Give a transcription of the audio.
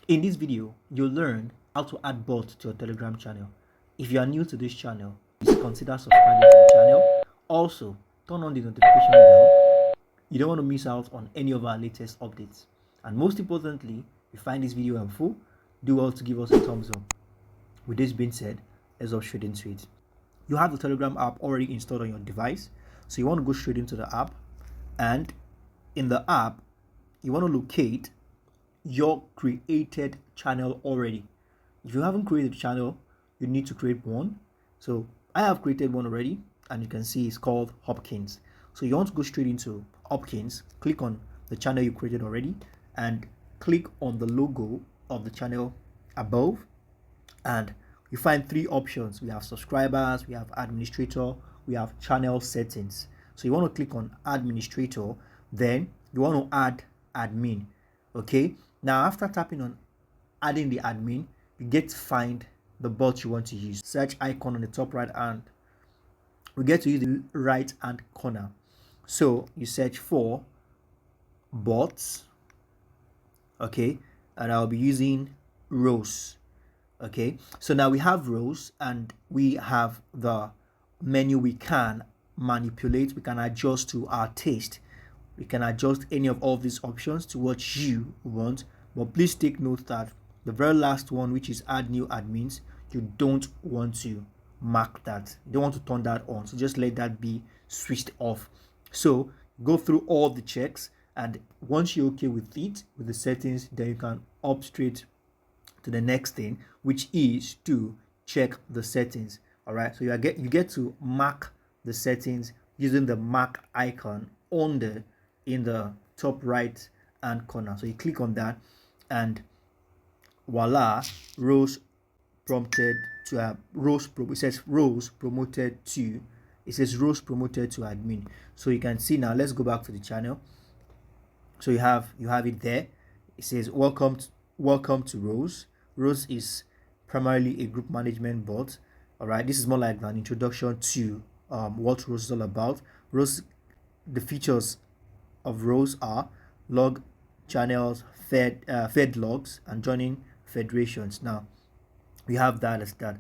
In this video, you'll learn how to add bots to your Telegram channel. If you are new to this channel, please consider subscribing to the channel. Also, turn on the notification bell. You don't want to miss out on any of our latest updates. And most importantly, if you find this video helpful, do well to give us a thumbs up. With this being said, let's hop straight into it. You have the Telegram app already installed on your device, so you want to go straight into the app, and in the app, you want to locate your created channel already. If you haven't created a channel, you need to create one. So I have created one already, and you can see it's called Hopkins. So you want to go straight into Hopkins, click on the channel you created already, and click on the logo of the channel above, and you find three options. We have subscribers, we have administrator, we have channel settings. So you want to click on administrator, then you want to add admin. Okay, now after tapping on adding the admin, you get to find the bot you want to use. Search icon on the top right hand, we get to use the right hand corner. So you search for bots, okay, and I'll be using Rose. Okay, so now we have Rose and we have the menu we can manipulate, we can adjust to our taste. We can adjust any of all these options to what you want, but please take note that the very last one, which is add new admins, you don't want to mark that, you don't want to turn that on, so just let that be switched off. So go through all the checks, and once you're okay with it, with the settings, then you can up straight to the next thing, which is to check the settings. All right, so you get to mark the settings using the mark icon on the in the top right hand corner. So you click on that, and voila, Rose prompted to it says Rose promoted to, it says Rose promoted to admin. So you can see now, let's go back to the channel. So you have it there. It says welcome to Rose. Rose is primarily a group management bot. All right, this is more like an introduction to what Rose is all about. Rose, the features of Rose are log channels, fed logs, and joining federations. Now we have that as that.